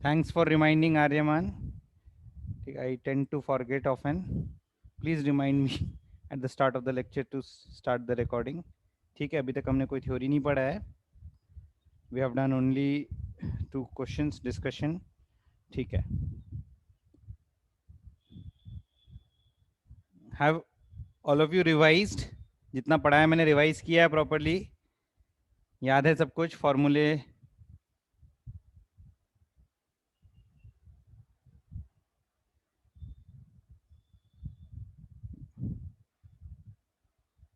Thanks for reminding Aryaman. I tend to forget often. Please remind me at the start of the lecture to start the recording. ठीक है, अभी तक हमने कोई theory नहीं पढ़ा है. We have done only 2 questions discussion. ठीक है. Have all of you revised? जितना पढ़ा है मैंने रिवाइज किया है प्रॉपर्ली. याद है सब कुछ फॉर्मूले.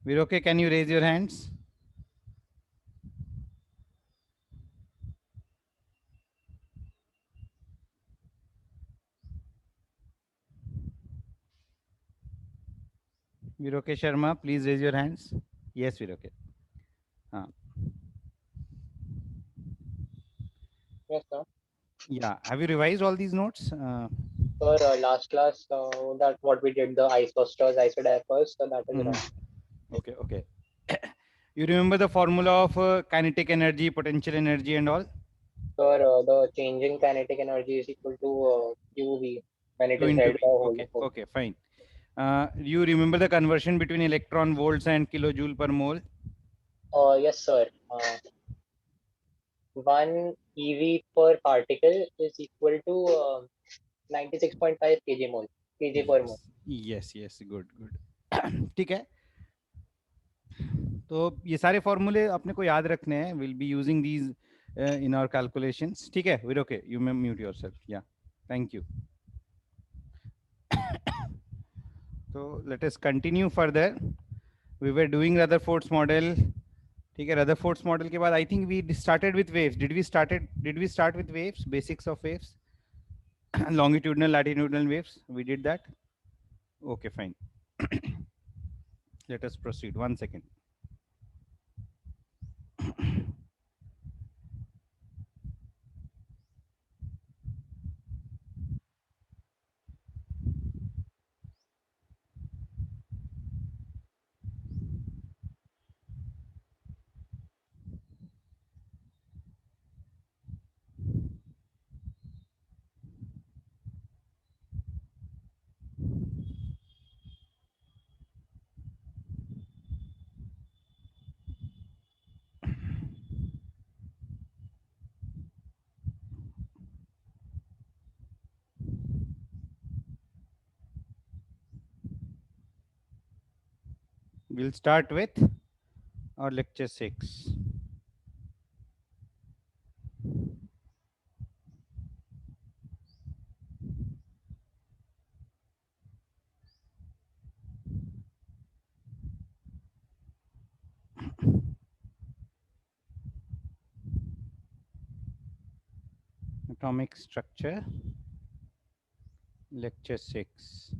We're okay. Can you raise your hands? We're okay, Sharma. Please raise your hands. Yes, we're okay. Yes, sir. Yeah. Have you revised all these notes? Sir, last class, that what we did, the isosters, isodiapers, so that is wrong. Okay, okay. You remember the formula of kinetic energy, potential energy and all? Sir, the changing kinetic energy is equal to QV when it Q is into held V. by a whole Okay, force. okay, fine. You remember the conversion between electron volts and kilojoule per mole? Yes, sir. 1 EV per particle is equal to 96.5 kg per mole. Yes, yes, good, good. ठीक है. तो ये सारे फॉर्मूले अपने को याद रखने हैं. We'll be using these in our calculations. ठीक है, we're okay. You may mute yourself. Yeah, thank you. So let us continue further. We were doing Rutherford's model. ठीक है, Rutherford's model के बाद I think we started with waves. Did we start with waves? Basics of waves? Longitudinal, latitudinal waves. We did that. Okay, fine. Let us proceed. 1 second. We'll start with our lecture 6. Atomic structure, lecture 6.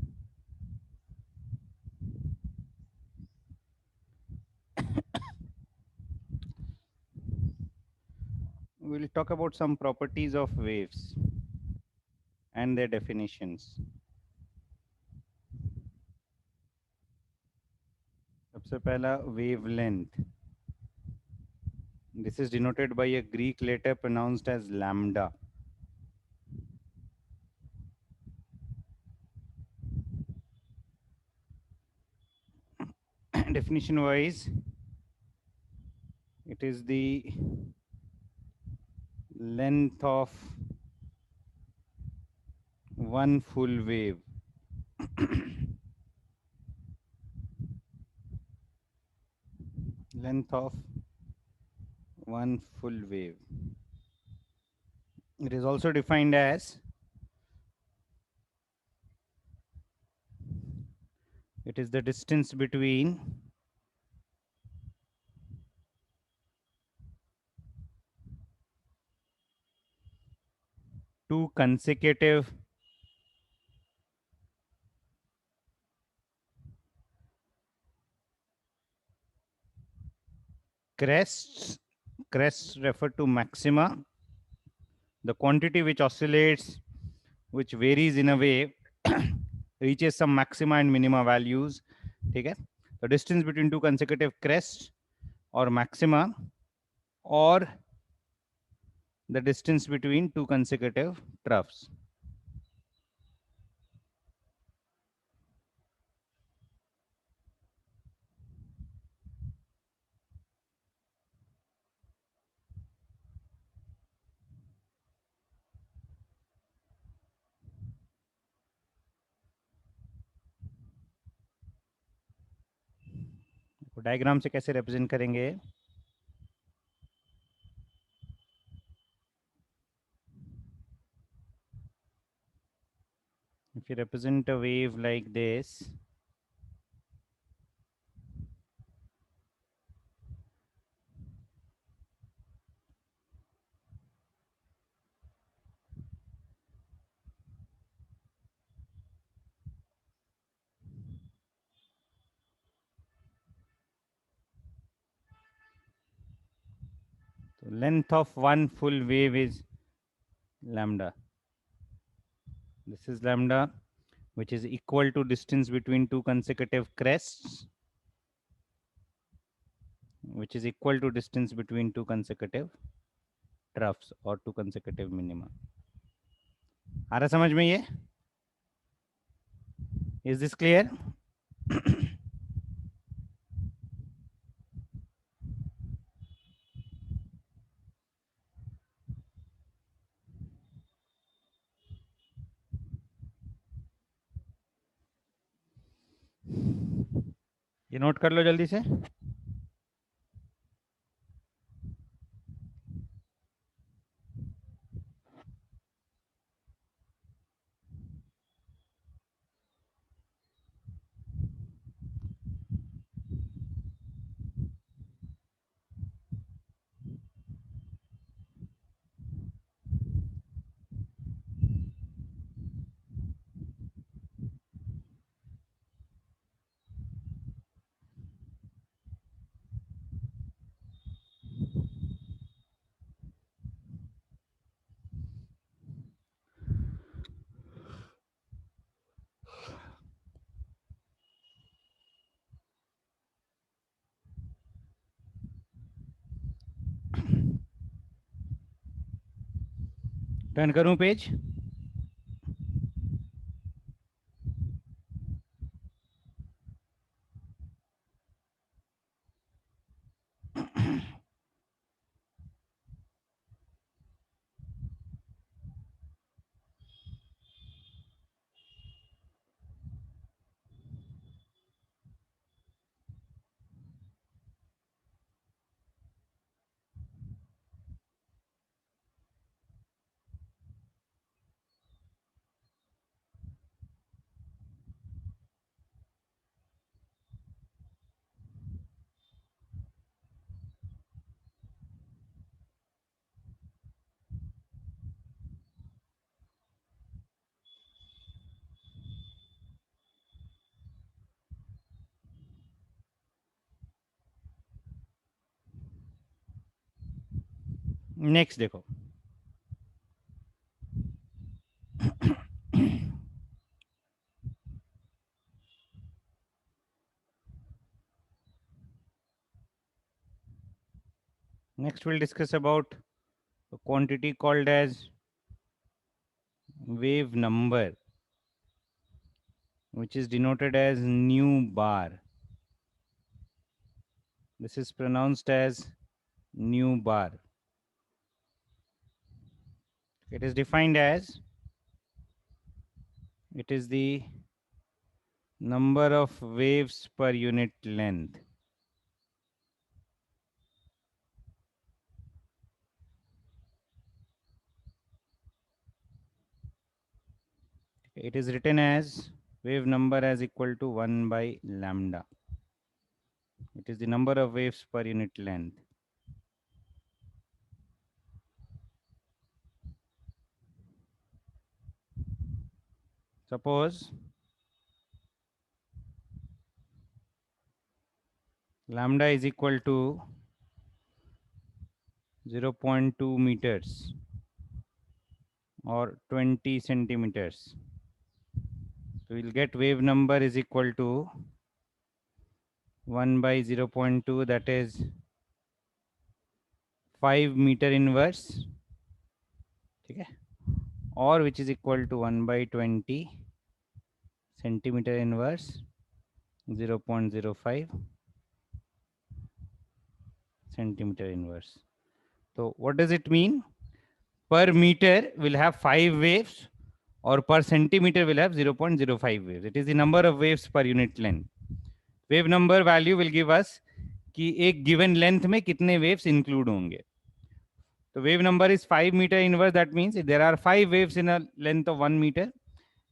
We'll talk about some properties of waves and their definitions. सबसे पहला wavelength. This is denoted by a Greek letter pronounced as lambda. Definition wise, it is the length of one full wave. Length of one full wave. It is also defined as it is the distance between two consecutive crests. Crests refer to maxima. The quantity which oscillates, which varies in a wave, reaches some maxima and minima values. Okay? The distance between two consecutive crests or maxima, or the distance between two consecutive troughs. Diagram से कैसे represent करेंगे? If you represent a wave like this, the length of one full wave is lambda. This is lambda, which is equal to distance between two consecutive crests, which is equal to distance between two consecutive troughs or two consecutive minima. आ रहा समझ में ये? Is this clear? ये note कर लो जल्दी से. Turn करूं page? Next देखो. Next we'll discuss about a quantity called as wave number, which is denoted as nu bar. This is pronounced as nu bar. It is defined as, it is the number of waves per unit length. It is written as wave number as equal to 1 by lambda. It is the number of waves per unit length. Suppose lambda is equal to 0.2 meters or 20 centimeters. So we'll get wave number is equal to 1 by 0.2, that is 5 meter inverse ठीक है, और which is equal to 1/20 centimeter inverse 0.05 centimeter inverse. So what does it mean? Per meter will have 5 waves or per centimeter will have 0.05 waves. It is the number of waves per unit length. Wave number value will give us कि एक given length में कितने waves include होंगे. So wave number is 5 meter inverse. That means if there are 5 waves in a length of 1 meter,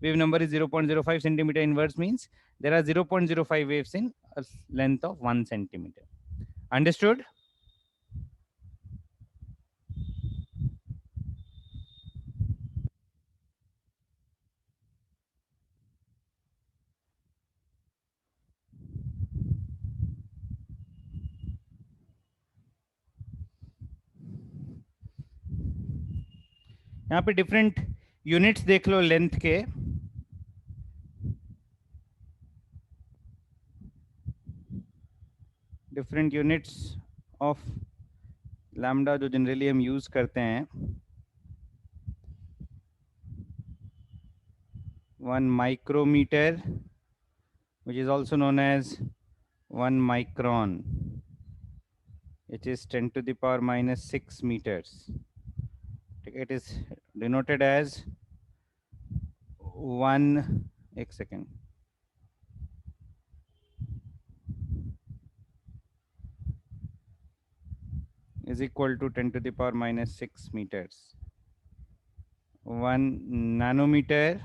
wave number is 0.05 centimeter inverse means there are 0.05 waves in a length of 1 centimeter. Understood? यहाँ पे different units देख लो length के. Different units of lambda जो generally हम use करते हैं. 1 micrometer, which is also known as 1 micron, which is 10 to the power minus 6 meters. It is denoted as 1, एक second. Is equal to 10 to the power minus 6 meters. 1 nanometer,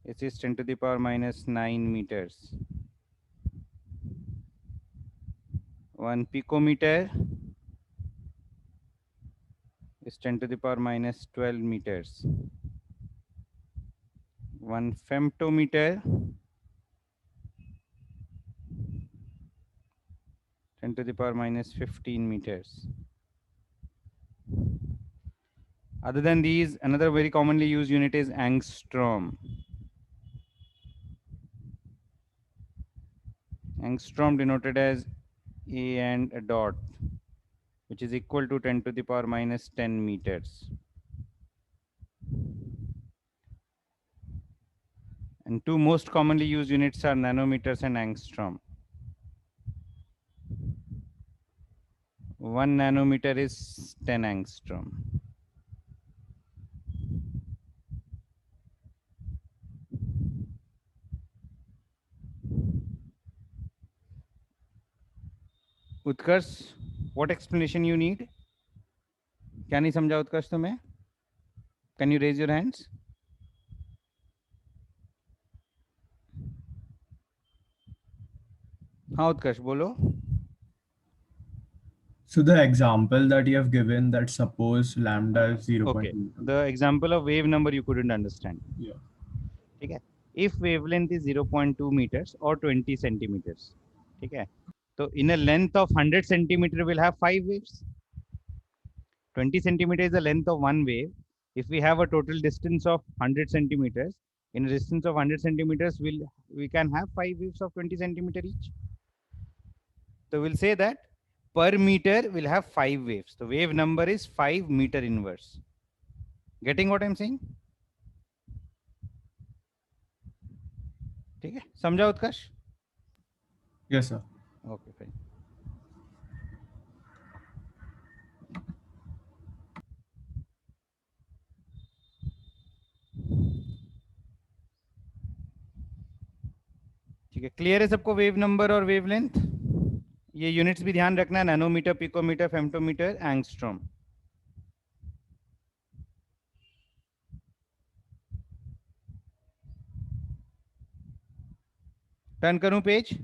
it is 10 to the power minus 9 meters. 1 picometer is 10 to the power minus 12 meters. 1 femtometer, 10 to the power minus 15 meters. Other than these, another very commonly used unit is angstrom. Angstrom denoted as A and a dot, which is equal to 10 to the power minus 10 meters. And two most commonly used units are nanometers and angstrom. 1 nanometer is 10 angstrom. Utkarsh, what explanation you need? क्या नहीं समझा उत्कर्ष तुम्हें? Can you raise your hands? हाँ उत्कर्ष बोलो. So the example that you have given, that suppose lambda is 0. Okay. The example of wave number you couldn't understand. Yeah. ठीक है. If wavelength is 0.2 meters or 20 centimeters, ठीक है. So in a length of 100 centimeter will have 5 waves. 20 centimeter is the length of one wave. If we have a total distance of 100 centimeters, in a distance of 100 centimeters, we can have 5 waves of 20 centimeter each. So we'll say that per meter will have 5 waves. The wave number is 5 meter inverse. Getting what I'm saying? ठीक है, समझा उत्कर्ष? Yes, sir. Okay, fine. ठीक है, clear है सबको wave number और wavelength? ये units भी ध्यान रखना है, nanometre, picometre, femtometre, angstrom. Turn करूं पेज?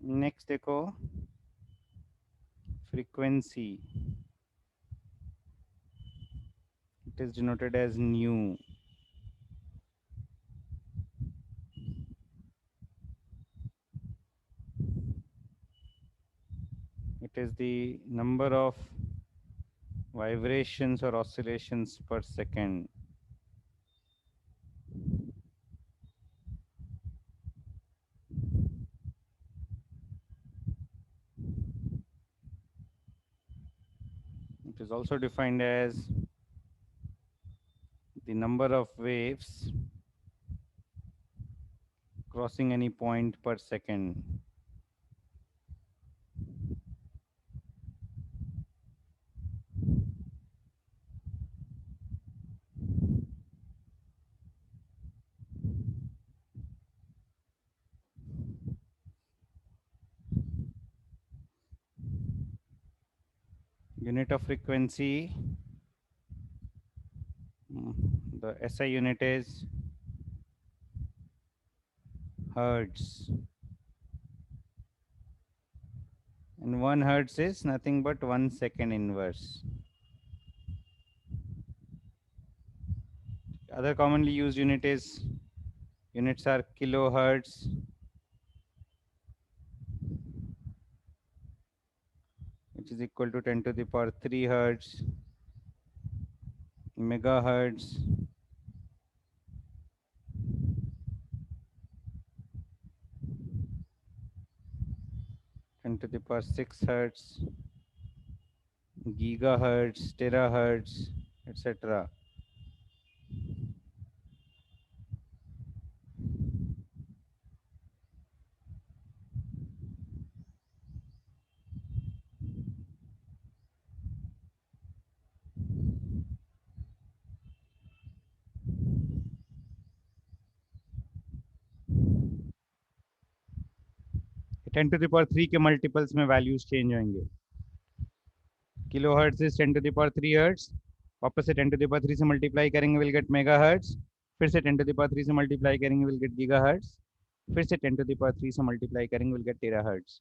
नेक्स्ट देखो frequency, it is denoted as nu. It is the number of vibrations or oscillations per second. It is also defined as the number of waves crossing any point per second. Unit of frequency, the SI unit is hertz, and 1 hertz is nothing but 1 second inverse. Other commonly used units are kilohertz, which is equal to 10 to the power 3 hertz, megahertz, to the power 6 hertz, gigahertz, terahertz, etc. Ten to the power 3 के multiples में values change होंगे. Kilo hertz is 10 to the power 3 hertz, वापस से 10 to the power 3 से multiply करेंगे will get mega hertz, फिर से 10 to the power 3 से मल्टीप्लाई करेंगे विल गेट गीगा हर्ट्ज, फिर से 10 टू द पावर 3 से मल्टीप्लाई करेंगे विल गेट टेरा हर्ट्ज.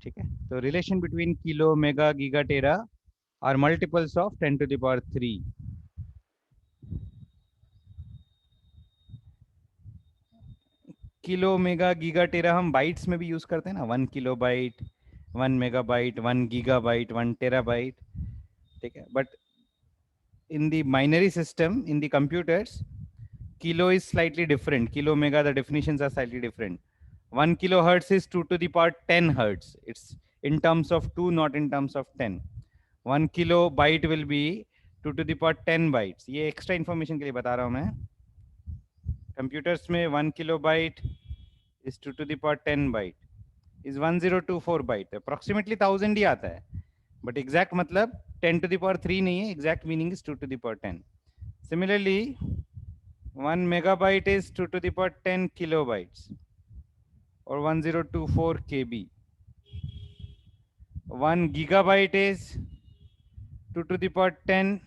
ठीक है, तो relation between kilo, mega, giga, tera are multiples of 10 to the power 3. Kilo, mega, giga, tera हम बाइट्स में भी यूज करते हैं ना, 1 kilo byte, 1 mega byte, 1 giga byte, 1 tera byte. ठीक है, but in the binary system in the computers, kilo is slightly different. Kilo, mega, the definitions are slightly different. 1 kilohertz is 2 to the power 10 hertz. It's in terms of 2, not in terms of 10. 1 kilobyte will be 2 to the power 10 bytes. ये extra information के लिए बता रहा हूँ मैं. Computers में 1 kilobyte is 2 to the power 10 byte is 1024 byte. Approximately 1000 ही आता है. But exact मतलब 10 to the power 3 नहीं है. Exact meaning is 2 to the power 10. Similarly, 1 megabyte is 2 to the power 10 kilobytes or 1024 kb. 1 gigabyte is 2 to the power 10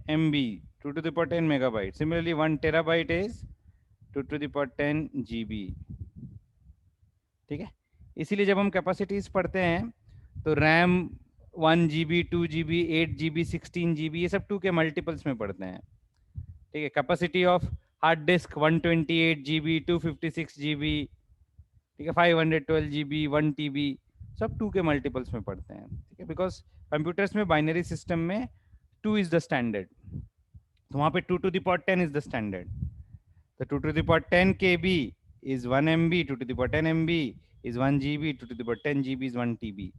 MB, 2 to the power 10 megabyte. Similarly, 1 terabyte is 2 to the power 10 GB. ठीक है, इसीलिए जब हम capacities पढ़ते हैं तो RAM 1 GB, 2 GB, 8 GB, 16 GB ये सब 2 के मल्टीपल्स में पढ़ते हैं. ठीक है, capacity of hard disk 128 GB, 256 GB, ठीक है, 512 GB, 1 TB, सब 2 के मल्टीपल्स में पढ़ते हैं. ठीक है, बिकॉज कंप्यूटर्स में बाइनरी सिस्टम में 2 इज द स्टैंडर्ड, तो वहाँ पे 2 to the power 10 is the standard. तो 2 to the power 10 KB is 1 MB, 2 to the power 10 MB is 1 GB, 2 to the power 10 GB is 1 TB.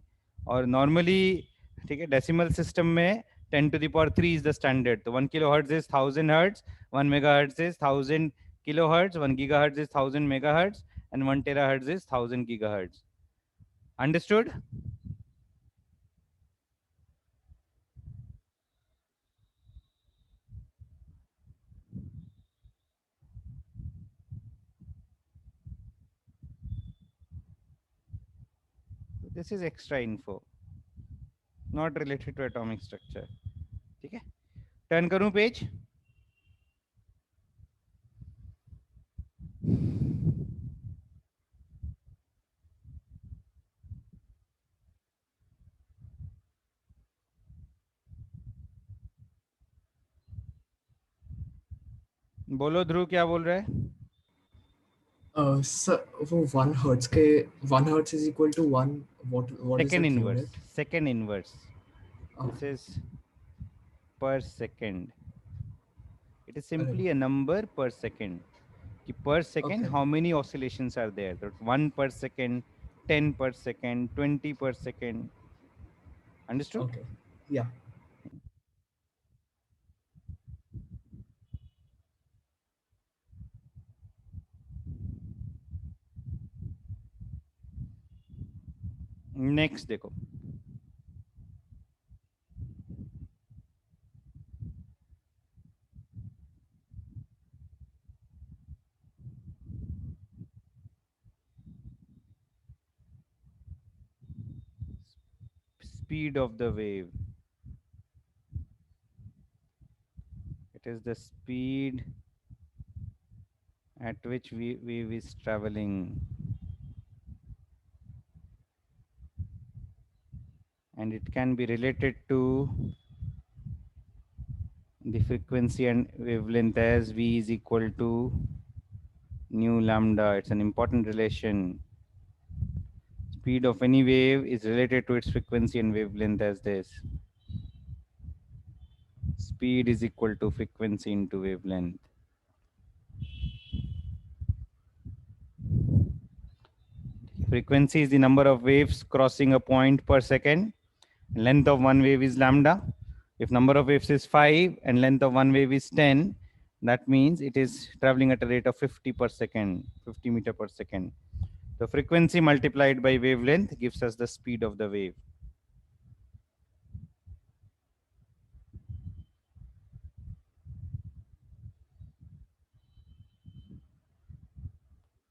और normally ठीक है decimal system में 10 to the power 3 is the standard. तो 1 kilohertz is 1000 hertz, 1 megahertz is 1000 kilohertz, 1 gigahertz is 1000 megahertz, and 1 terahertz is 1000 gigahertz. Understood? This is extra info, not related to atomic structure. ठीक है, turn करूं page. बोलो ध्रुव क्या बोल रहा है? Sir वो 1 hertz के 1 hertz is equal to 1, what is Second that inverse. unit? Second inverse. This Okay. is per second. It is simply Right. a number per second. कि per second Okay. how many oscillations are there? So 1 per second, 10 per second, 20 per second. Understood? Okay. Yeah. Next देखो. Speed of the wave. It is the speed at which wave is traveling. And it can be related to the frequency and wavelength as v is equal to nu lambda. It's an important relation. Speed of any wave is related to its frequency and wavelength as this. Speed is equal to frequency into wavelength. Frequency is the number of waves crossing a point per second. Length of one wave is lambda. If number of waves is 5 and length of one wave is 10, that means it is traveling at a rate of 50 per second, 50 meter per second. The frequency multiplied by wavelength gives us the speed of the wave.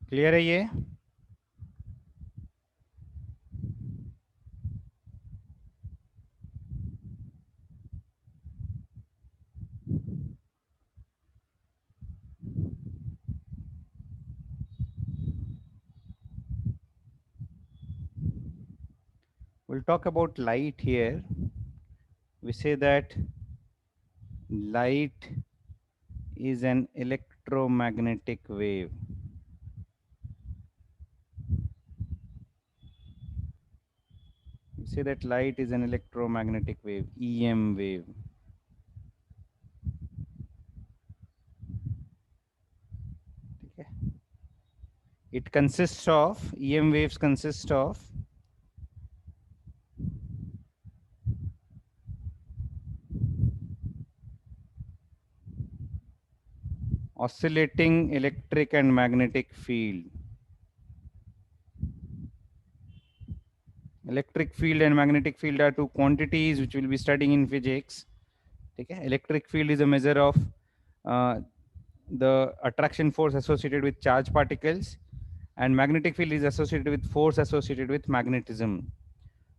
Clear है ये? We'll talk about light here. We say that light is an electromagnetic wave. We say that light is an electromagnetic wave, EM wave. Okay. It consists of, EM waves consist of oscillating electric and magnetic field. Electric field and magnetic field are two quantities which we'll be studying in physics. Okay? Electric field is a measure of the attraction force associated with charge particles, and magnetic field is associated with force associated with magnetism.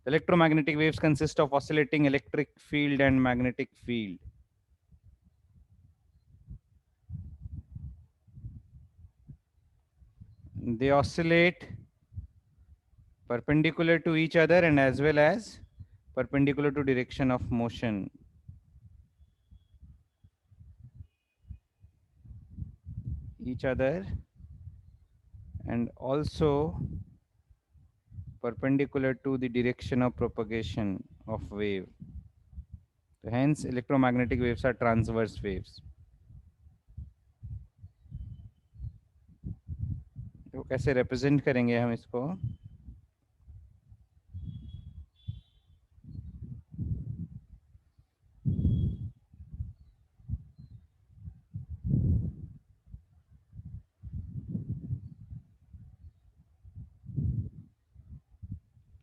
Electromagnetic waves consist of oscillating electric field and magnetic field. They oscillate perpendicular to each other and as well as perpendicular to direction of motion. Each other and also perpendicular to the direction of propagation of wave. So hence electromagnetic waves are transverse waves. तो कैसे represent करेंगे हम इसको?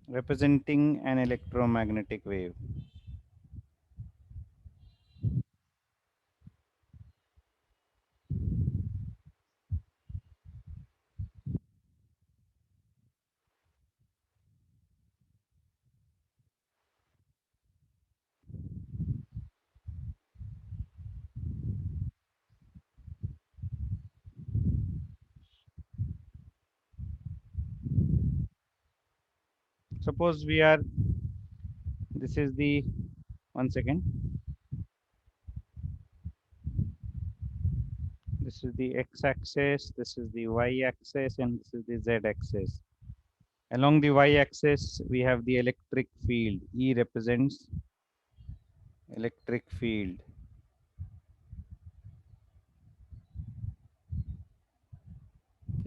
Representing an electromagnetic wave. Suppose we are, this is the, one second. This this is the x-axis, this is the y-axis, and this is the z-axis. Along the y-axis, we have the electric field. E represents electric field.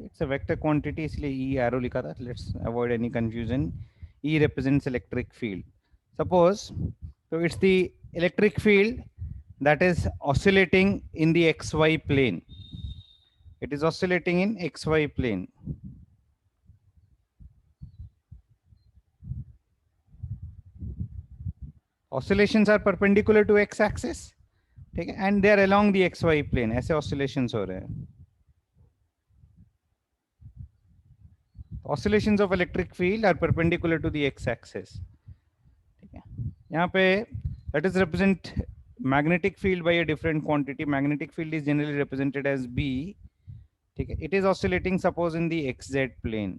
It's a vector quantity, इसलिए E arrow लिखा था. Let's avoid any confusion. E represents electric field. Suppose, so it's the electric field that is oscillating in the xy plane. It is oscillating in xy plane. Oscillations are perpendicular to x-axis, ठीक है, and they are along the xy plane. ऐसे oscillations हो रहे हैं. Oscillations of electric field are perpendicular to the x-axis. ठीक है, यहाँ पे let us represent magnetic field by a different quantity. Magnetic field is generally represented as B. ठीक है, it is oscillating suppose in the xz plane.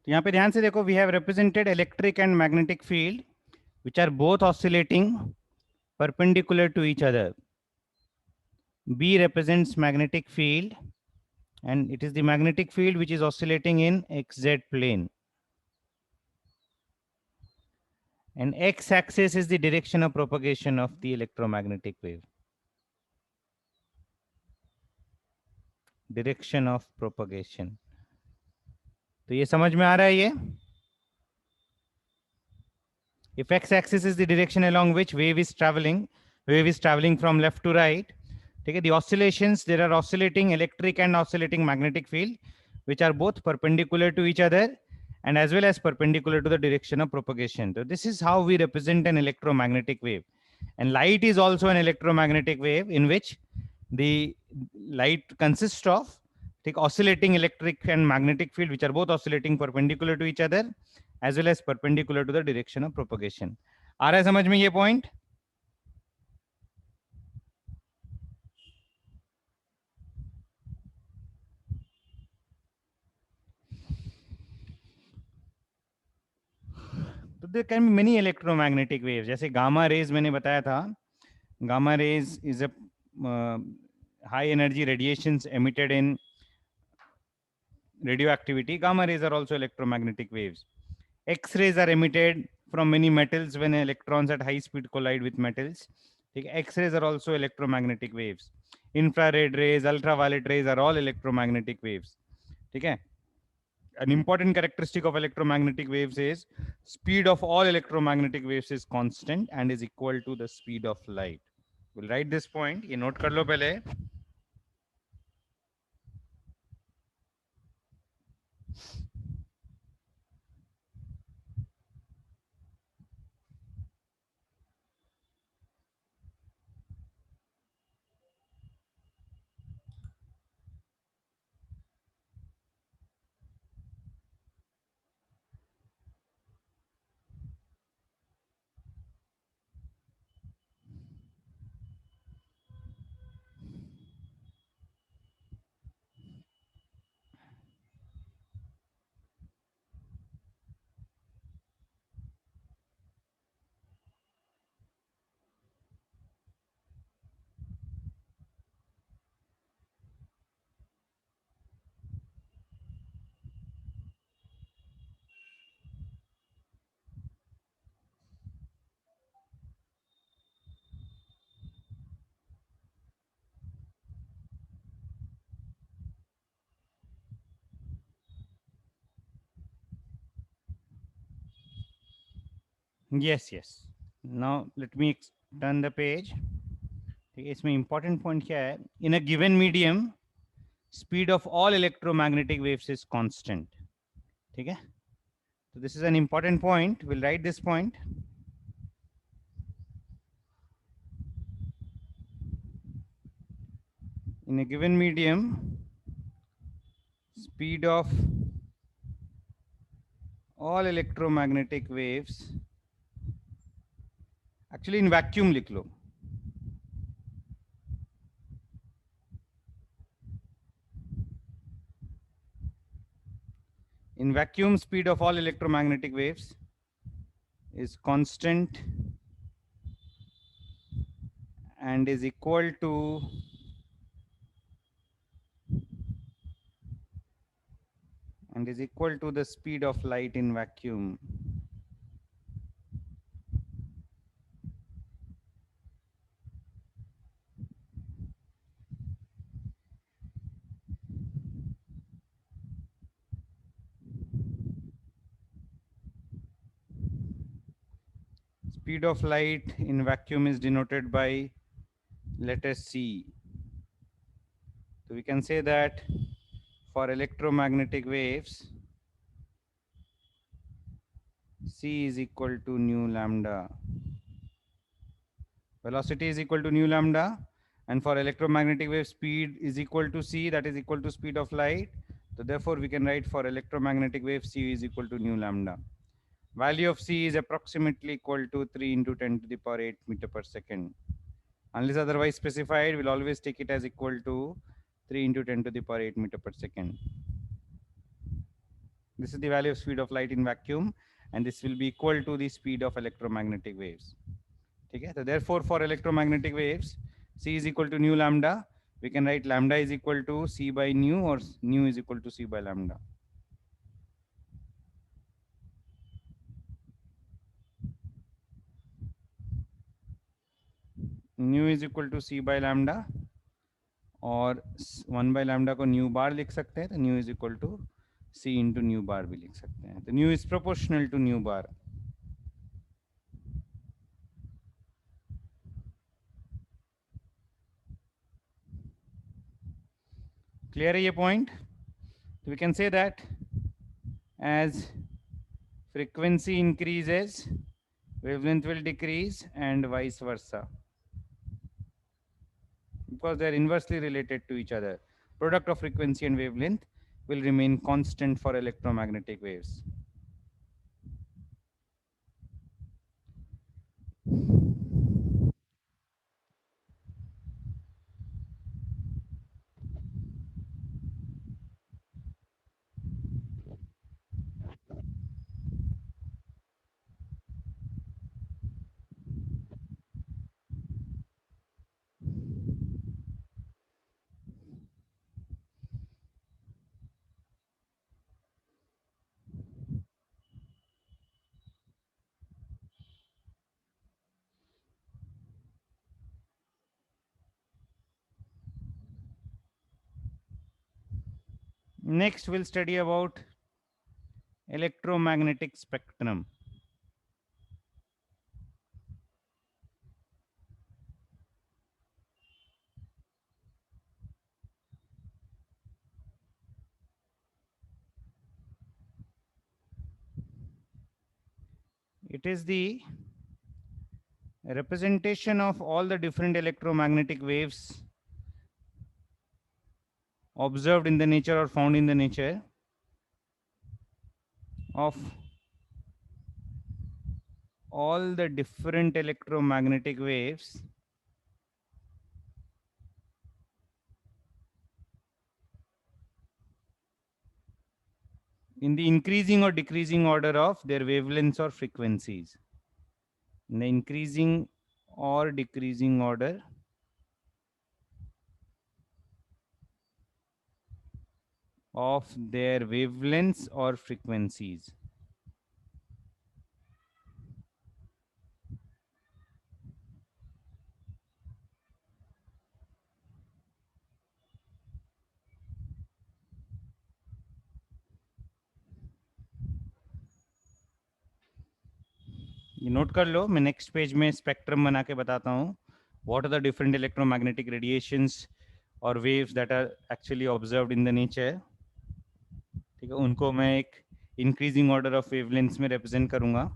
तो यहाँ पे ध्यान से देखो, we have represented electric and magnetic field which are both oscillating perpendicular to each other. B represents magnetic field and it is the magnetic field which is oscillating in xz plane. And x-axis is the direction of propagation of the electromagnetic wave. Direction of propagation. तो ये समझ में आ रहा है ये? If x-axis is the direction along which wave is traveling from left to right. ठीक है, the oscillations, there are oscillating electric and oscillating magnetic field which are both perpendicular to each other and as well as perpendicular to the direction of propagation. So this is how we represent an electromagnetic wave. And light is also an electromagnetic wave in which the light consists of oscillating electric and magnetic field which are both oscillating perpendicular to each other as well as perpendicular to the direction of propagation. आ रहा है समझ में ये point? तो there can be many electromagnetic waves. जैसे gamma rays मैंने बताया था. Gamma rays is a high energy radiations emitted in radioactivity. Gamma rays are also electromagnetic waves. X-rays are emitted from many metals when electrons at high speed collide with metals. X-rays are also electromagnetic waves. Infrared rays, ultraviolet rays are all electromagnetic waves. Okay. An important characteristic of electromagnetic waves is speed of all electromagnetic waves is constant and is equal to the speed of light. We'll write this point. ये note कर लो पहले. Yes, yes. Now let me turn the page. इसमें important point क्या है? In a given medium, speed of all electromagnetic waves is constant. ठीक है? So this is an important point. We'll write this point. In a given medium, speed of all electromagnetic waves, actually in vacuum लिख लो, in vacuum speed of all electromagnetic waves is constant and is equal to the speed of light in vacuum. Speed of light in vacuum is denoted by letter C. So we can say that for electromagnetic waves, C is equal to nu lambda. Velocity is equal to nu lambda, and for electromagnetic wave speed is equal to C, that is equal to speed of light. So therefore we can write for electromagnetic wave C is equal to nu lambda. Value of C is approximately equal to 3 into 10 to the power 8 meter per second. Unless otherwise specified, we'll always take it as equal to 3 into 10 to the power 8 meter per second. This is the value of speed of light in vacuum, and this will be equal to the speed of electromagnetic waves. Okay? So therefore, for electromagnetic waves, C is equal to nu lambda. We can write lambda is equal to C by nu, or nu is equal to C by lambda. Nu is equal to C by lambda, और 1 by lambda को nu bar लिख सकते हैं, तो nu is equal to C into nu bar भी लिख सकते हैं. तो nu is proportional to nu bar. Clear है ये point? So we can say that as frequency increases, wavelength will decrease, and vice versa, because they are inversely related to each other. Product of frequency and wavelength will remain constant for electromagnetic waves. Next, we'll study about electromagnetic spectrum. It is the representation of all the different electromagnetic waves observed in the nature or found in the nature of all the different electromagnetic waves in the increasing or decreasing order of their wavelengths or frequencies. In the increasing or decreasing order of their wavelengths or frequencies. ये note कर लो, मैं next page में spectrum बना के बताता हूँ. What are the different electromagnetic radiations or waves that are actually observed in the nature. ठीक है, उनको मैं एक increasing order of wavelengths में represent करूँगा.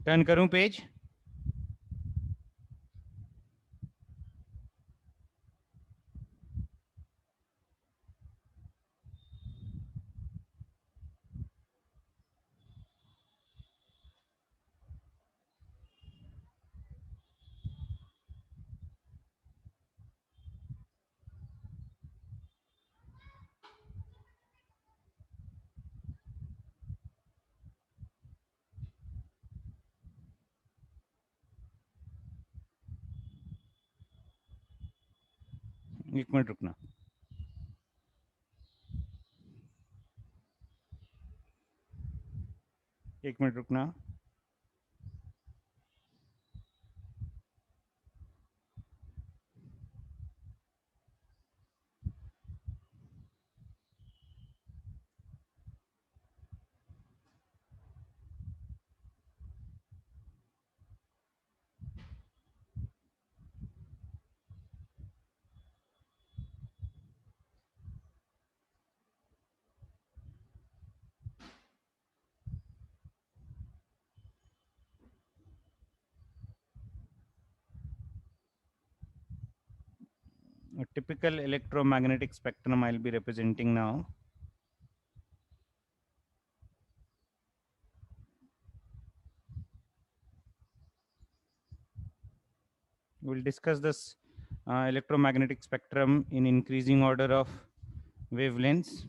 टर्न करूं पेज? एक मिनट रुकना। एक मिनट रुकना। A typical electromagnetic spectrum I'll be representing now. We'll discuss this electromagnetic spectrum in increasing order of wavelengths.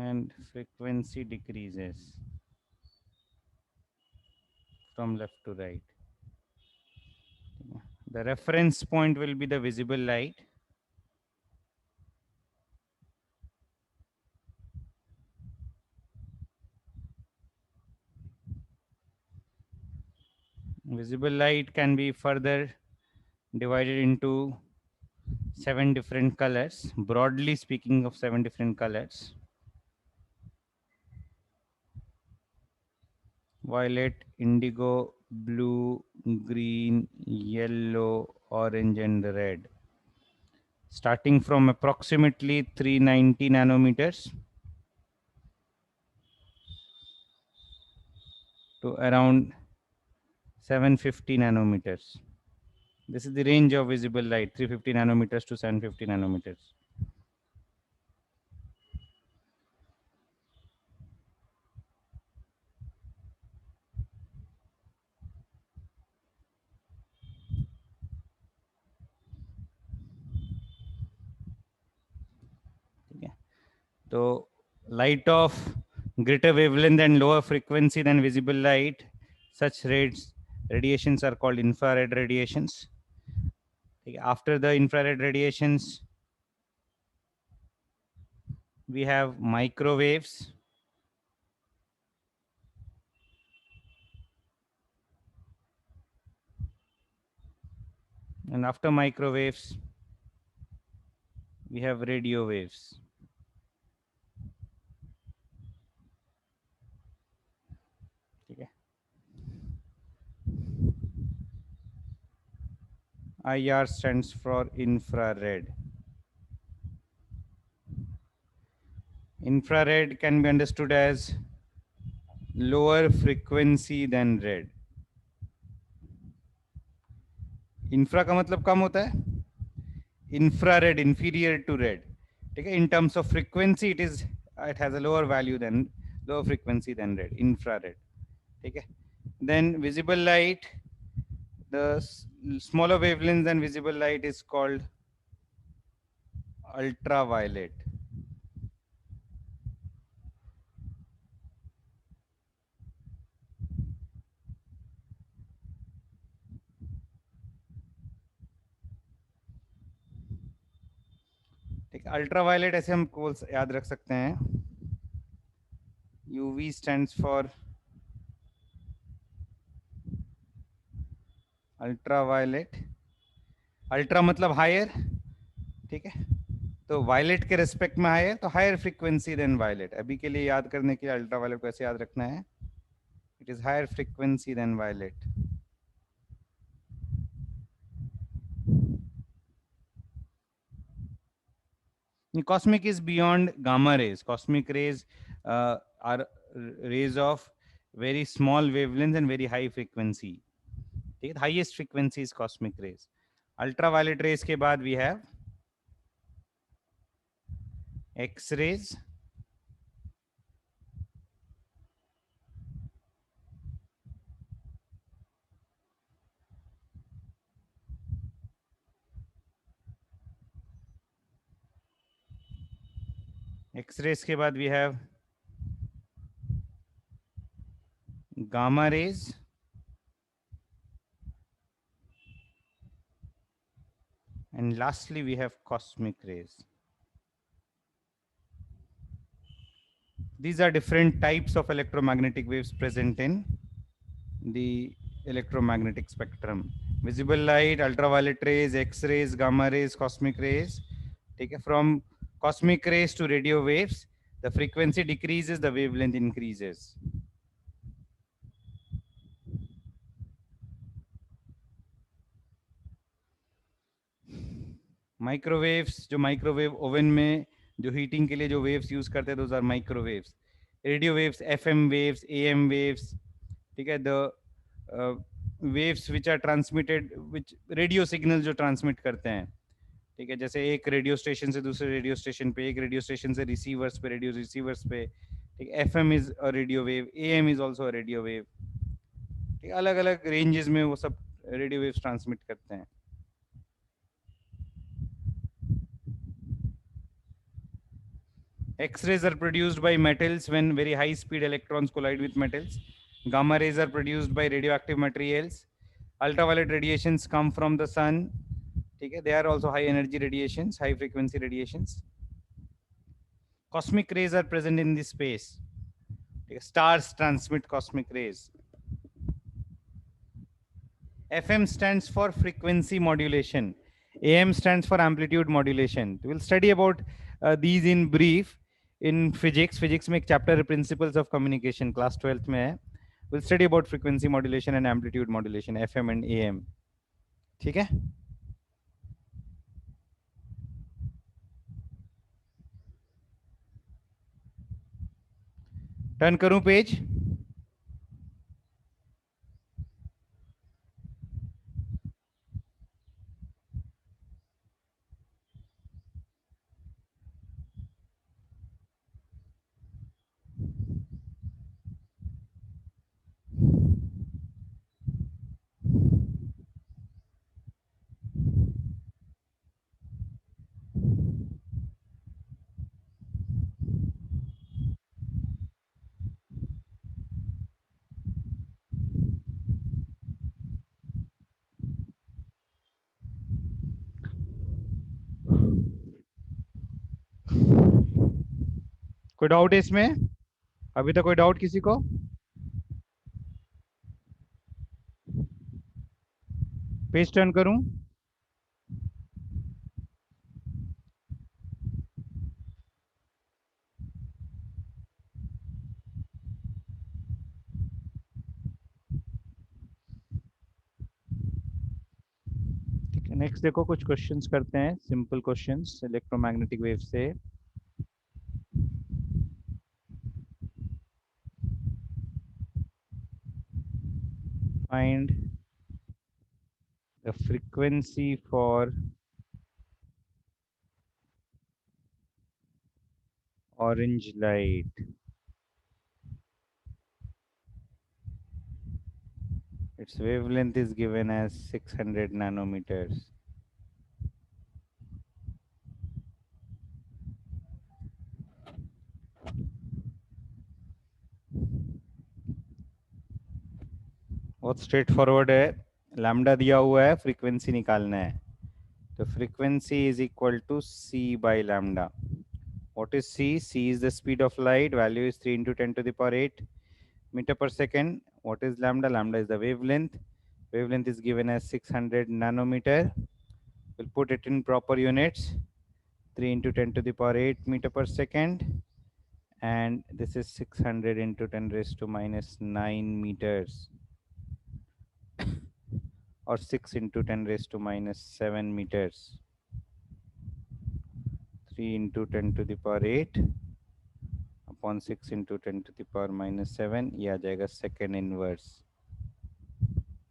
And frequency decreases from left to right. The reference point will be the visible light. Visible light can be further divided into 7 different colors, broadly speaking of 7 different colors. Violet, indigo, blue, green, yellow, orange, and red. Starting from approximately 390 nanometers to around 750 nanometers. This is the range of visible light, 350 nanometers to 750 nanometers. So light of greater wavelength and lower frequency than visible light, such radiations are called infrared radiations. After the infrared radiations, we have microwaves. And after microwaves, we have radio waves. Okay. IR stands for infrared. Infrared can be understood as lower frequency than red. Infra का मतलब कम होता है, infrared inferior to red. Okay, in terms of frequency, it has a lower frequency than red, infrared. Okay. Then visible light, the smaller wavelength than visible light is called ultraviolet. Ultraviolet ऐसे हम याद रख सकते हैं, UV stands for ultraviolet. Ultra मतलब higher, ठीक है, तो वायलेट के रेस्पेक्ट में हायर, तो हायर फ्रीक्वेंसी देन वायलेट. अभी के लिए याद करने के लिए अल्ट्रावायलेट को ऐसे याद रखना है, it is higher frequency than violet. Cosmic is beyond gamma rays. Cosmic rays are rays of very small wavelengths and very high frequency. The highest frequency is cosmic rays. Ultraviolet rays के बाद we have X rays. X rays के बाद we have gamma rays. And lastly, we have cosmic rays. These are different types of electromagnetic waves present in the electromagnetic spectrum. Visible light, ultraviolet rays, X-rays, gamma rays, cosmic rays. Take it from cosmic rays to radio waves. The frequency decreases, the wavelength increases. Microwaves, जो microwave oven में जो heating के लिए जो waves use करते हैं, those are microwaves. Radio waves, FM waves, AM waves. ठीक है, the waves which are transmitted, which radio signals जो transmit करते हैं. ठीक है, जैसे एक रेडियो स्टेशन से दूसरे रेडियो स्टेशन पे, एक रेडियो स्टेशन से रिसीवर्स पे, रेडियो रिसीवर्स पे. ठीक है, FM is a radio wave, AM is also a radio wave. ठीक है, अलग अलग रेंजेस में वो सब रेडियो वेव्स ट्रांसमिट करते हैं. X-rays are produced by metals when very high speed electrons collide with metals. Gamma rays are produced by radioactive materials. Ultraviolet radiations come from the sun. Okay, they are also high energy radiations, high frequency radiations. Cosmic rays are present in this space. Okay, stars transmit cosmic rays. FM stands for frequency modulation. AM stands for amplitude modulation. We'll study about these in brief. In physics में एक chapter है principles of communication, class 12th में है. We'll study about frequency modulation and amplitude modulation, FM and AM. ठीक है? Turn करूं page? कोई doubt है इसमें? अभी तक कोई डाउट किसी को? पेज टर्न करूं? नेक्स्ट देखो कुछ क्वेश्चंस करते हैं, सिंपल क्वेश्चंस इलेक्ट्रोमैग्नेटिक वेव से. Find the frequency for orange light. Its wavelength is given as 600 nanometers. बहुत स्ट्रेट फॉरवर्ड है. लैम्डा दिया हुआ है, फ्रीक्वेंसी निकालना है. तो frequency is equal to c by lambda. What is c? c is the speed of light. Value is 3 into 10 to the power 8 meter per second. What is lambda? Lambda is the wavelength. Wavelength is given as 600 nanometer. We'll put it in proper units. 3 into 10 to the power 8 meter per second. And this is 600 into 10 raised to minus 9 meters. Or 6 into 10 raised to minus 7 meters. 3 into 10 to the power 8 upon 6 into 10 to the power minus 7. ये आ जाएगा second inverse.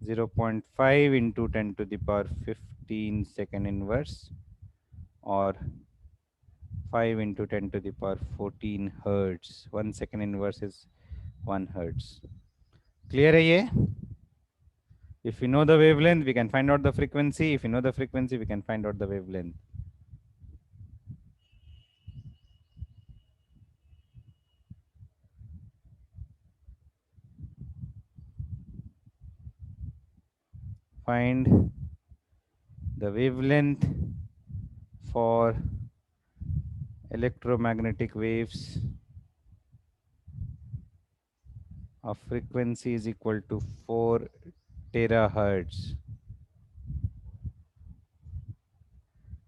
0.5 into 10 to the power 15 second inverse or 5 into 10 to the power 14 hertz. 1 second inverse is 1 hertz. Clear है ये? If we know the wavelength, we can find out the frequency. If we know the frequency, we can find out the wavelength. Find the wavelength for electromagnetic waves of frequency is equal to 4 terahertz.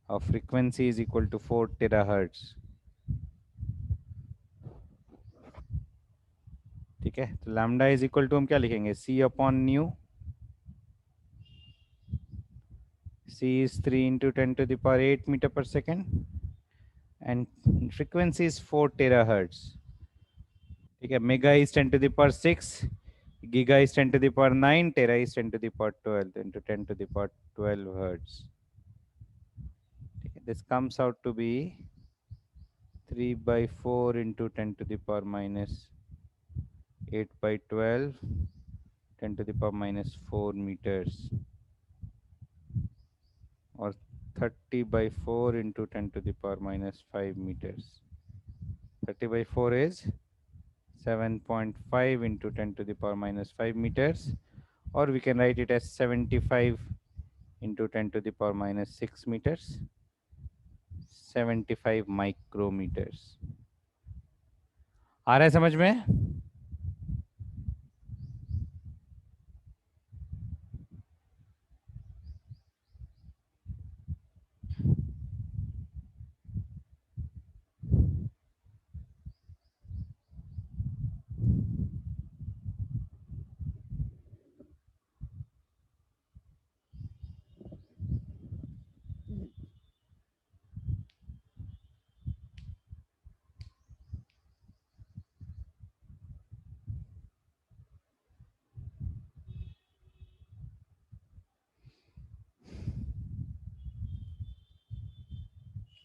Of frequency is equal to 4 terahertz. ठीक है, तो lambda is equal to हम क्या लिखेंगे? C upon nu. C is 3 into 10 to the power 8 meter per second and frequency is 4 terahertz. ठीक है, mega is 10 to the power 6, giga is 10 to the power 9, tera is 10 to the power 12 into 10 to the power 12 hertz. ठीक है, this comes out to be 3 by 4 into 10 to the power minus 8 by 12, 10 to the power minus 4 meters, or 30 by 4 into 10 to the power minus 5 meters. 30 by 4 is 7.5 into 10 to the power minus 5 meters, or we can write it as 75 into 10 to the power minus 6 meters, 75 micrometers. आ रहा है समझ में?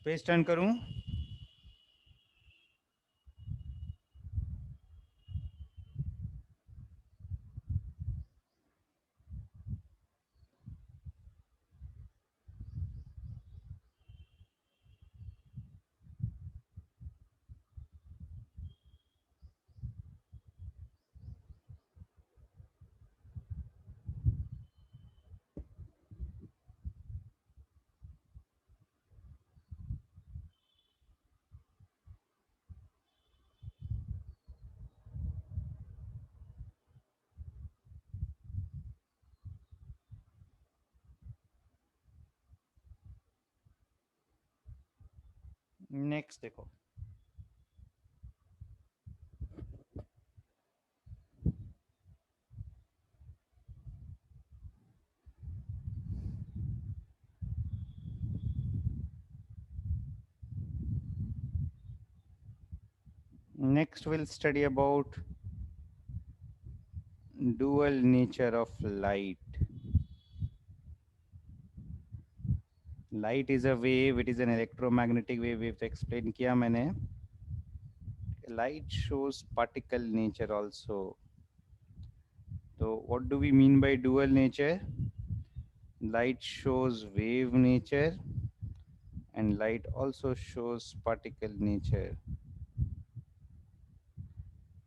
Page turn करूं? Next देखो, next we'll study about dual nature of light. Light is a wave, it is an electromagnetic wave. We've explained किया मैंने. Light shows particle nature also. So what do we mean by dual nature? Light shows wave nature and light also shows particle nature.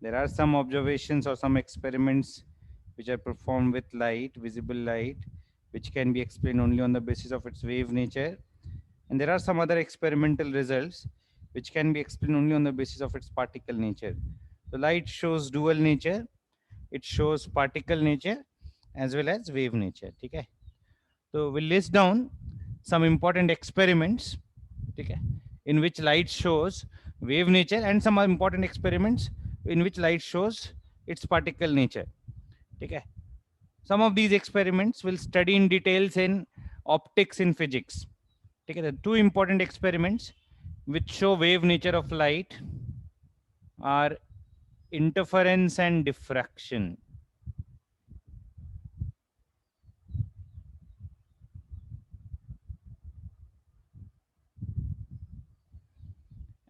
There are some observations or some experiments which are performed with light, visible light, which can be explained only on the basis of its wave nature. And there are some other experimental results which can be explained only on the basis of its particle nature. So light shows dual nature, it shows particle nature as well as wave nature. Okay? So we'll list down some important experiments, okay, in which light shows wave nature, and some important experiments in which light shows its particle nature. Okay? Some of these experiments will study in details in optics in physics. Okay? The two important experiments which show wave nature of light are interference and diffraction.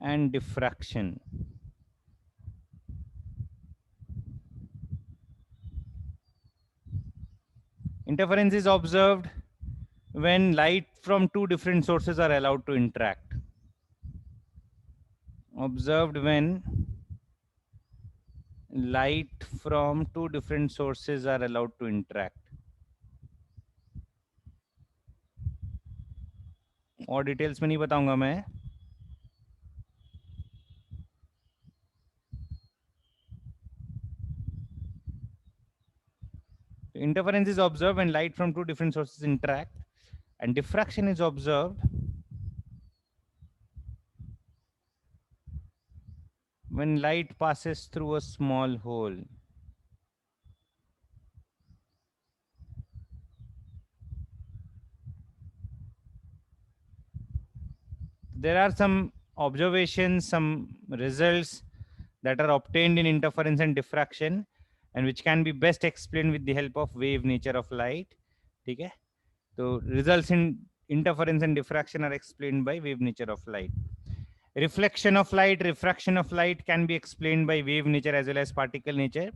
And diffraction. Interference is observed when light from two different sources are allowed to interact. Observed when light from two different sources are allowed to interact. और details में नहीं बताऊंगा मैं. Interference is observed when light from two different sources interact, and diffraction is observed when light passes through a small hole. There are some observations, some results that are obtained in interference and diffraction, and which can be best explained with the help of wave nature of light. ठीक है? So results in interference and diffraction are explained by wave nature of light. Reflection of light, refraction of light can be explained by wave nature as well as particle nature.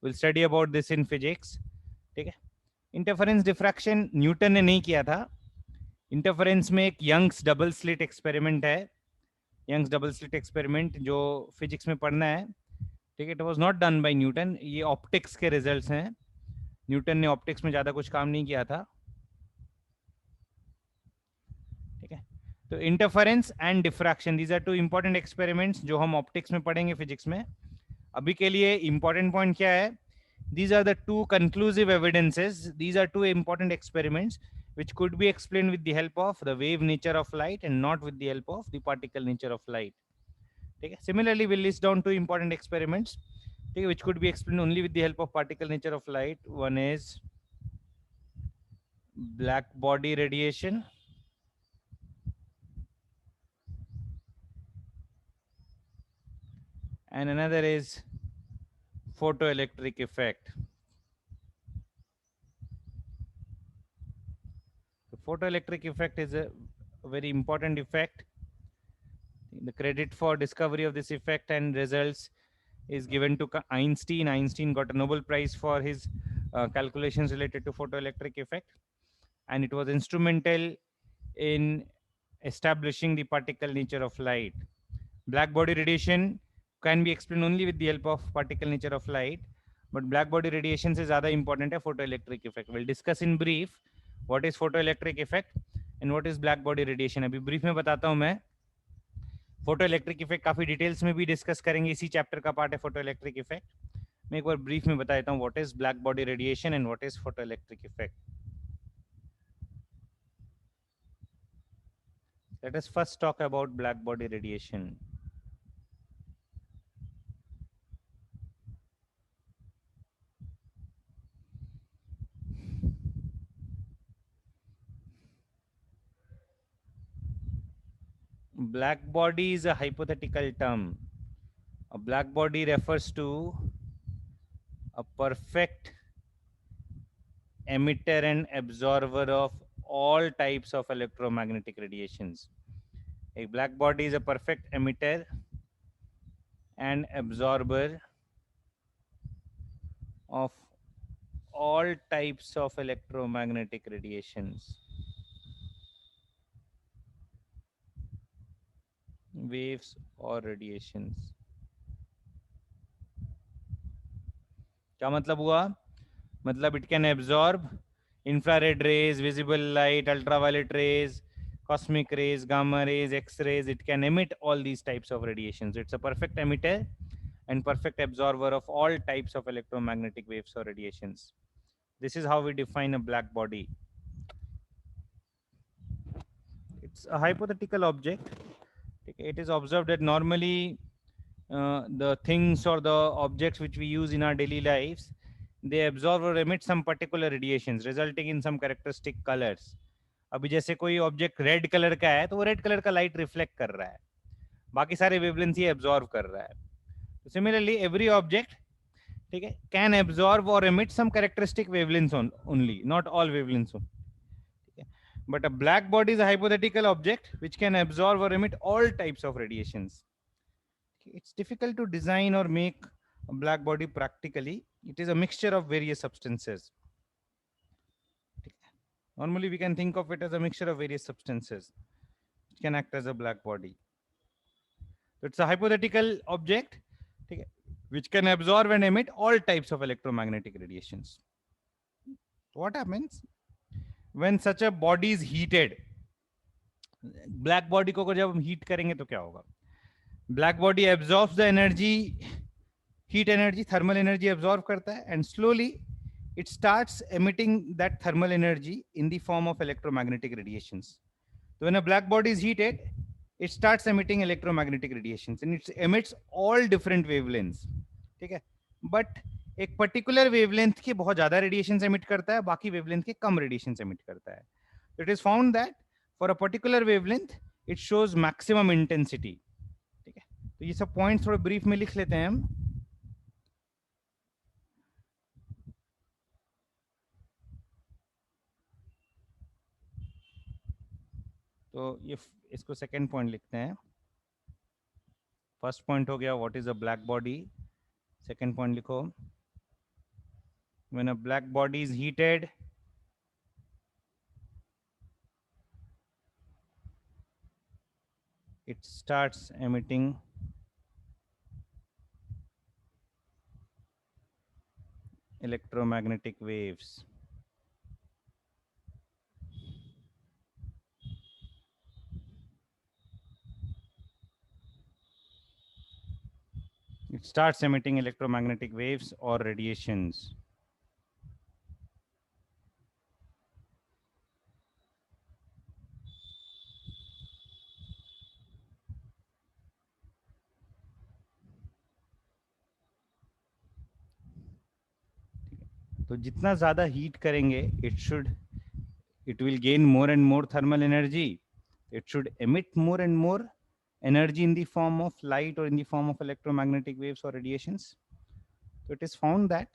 We'll study about this in physics. ठीक है? Interference diffraction Newton ने नहीं किया था. Interference में एक Young's double slit experiment है. Young's double slit experiment जो फिजिक्स में पढ़ना है. ठीक है? It was not done by Newton. ये ऑप्टिक्स के रिजल्ट्स हैं. न्यूटन ने ऑप्टिक्स में ज्यादा कुछ काम नहीं किया था. ठीक है? तो interference and diffraction, these are two important experiments जो हम ऑप्टिक्स में पढ़ेंगे फिजिक्स में. अभी के लिए इंपॉर्टेंट पॉइंट क्या है? These are the two conclusive evidences. These are two important experiments which could be explained with the help of the wave nature of light and not with the help of the particle nature of light. Okay. Similarly, we'll list down two important experiments, okay, which could be explained only with the help of particle nature of light. One is black body radiation. And another is photoelectric effect. The photoelectric effect is a very important effect. The credit for discovery of this effect and results is given to Einstein. Einstein got a Nobel Prize for his calculations related to photoelectric effect, and it was instrumental in establishing the particle nature of light. Black body radiation can be explained only with the help of particle nature of light, but black body radiation से ज़्यादा important है photoelectric effect. We'll discuss in brief what is photoelectric effect and what is black body radiation. अभी brief में बताता हूँ मैं. Photoelectric effect काफी details में भी discuss करेंगे, इसी chapter का part है photoelectric effect. मैं एक बार brief में बता देता हूँ what is black body radiation and what is photoelectric effect. Let us first talk about black body radiation. Black body is a hypothetical term. A black body refers to a perfect emitter and absorber of all types of electromagnetic radiations. A black body is a perfect emitter and absorber of all types of electromagnetic radiations. Waves or radiations. क्या मतलब हुआ? मतलब it can absorb infrared rays, visible light, ultraviolet rays, cosmic rays, gamma rays, X-rays. It can emit all these types of radiations. It's a perfect emitter and perfect absorber of all types of electromagnetic waves or radiations. This is how we define a black body. It's a hypothetical object. It is observed that normally the things or the objects which we use in our daily lives, they absorb or emit some particular radiations resulting in some characteristic colors. अभी जैसे कोई object red colour का है तो वो red colour का light reflect कर रहा है. बाकी सारे वेवलेंथ ये एब्जॉर्व कर रहा है। सिमिलरली एवरी ऑब्जेक्ट, ठीक है, कैन एब्जॉर्ब और emit some characteristic wavelengths only, not all wavelengths only. But a black body is a hypothetical object which can absorb or emit all types of radiations. It's difficult to design or make a black body practically. It is a mixture of various substances. Normally we can think of it as a mixture of various substances which can act as a black body. It's a hypothetical object, okay, which can absorb and emit all types of electromagnetic radiations. What happens when such a body is heated? Black body को जब हम heat करेंगे तो क्या होगा? Black body absorbs the energy, heat energy, thermal energy absorb करता है, and slowly it starts emitting that thermal energy in the form of electromagnetic radiations. So when a black body is heated, it starts emitting electromagnetic radiations and it emits all different wavelengths. ठीक है, but एक particular wavelength के बहुत ज़्यादा radiations emit करता है, बाकी wavelength के कम radiations emit करता है. It is found that for a particular wavelength, it shows maximum intensity. ठीक है, तो ये सब points थोड़े brief में लिख लेते हैं हम. तो ये इसको second point लिखते हैं. First point हो गया, what is a black body? Second point लिखो, when a black body is heated, it starts emitting electromagnetic waves. It starts emitting electromagnetic waves or radiations. तो जितना ज़्यादा हीट करेंगे, it will gain more and more thermal energy. It should emit more and more energy in the form of light or in the form of electromagnetic waves or radiations. So it is found that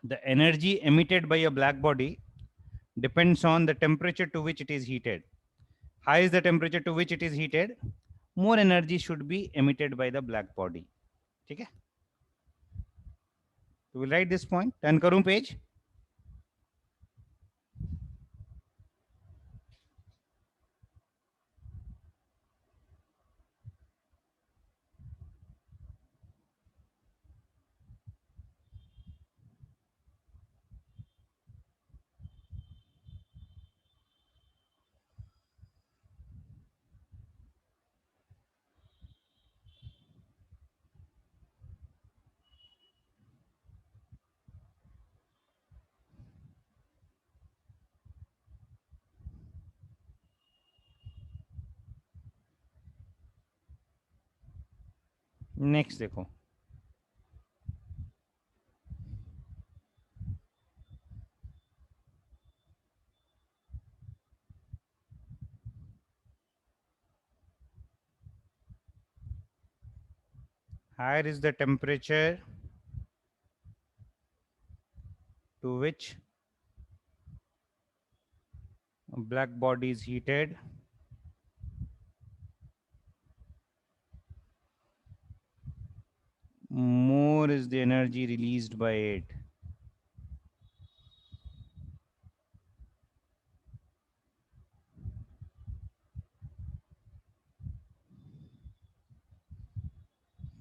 the energy emitted by a black body depends on the temperature to which it is heated. High is the temperature to which it is heated, more energy should be emitted by the black body. ठीक है, so we'll write this point. Turn करूं page. Next देखो, higher is the temperature to which a black body is heated, more is the energy released by it.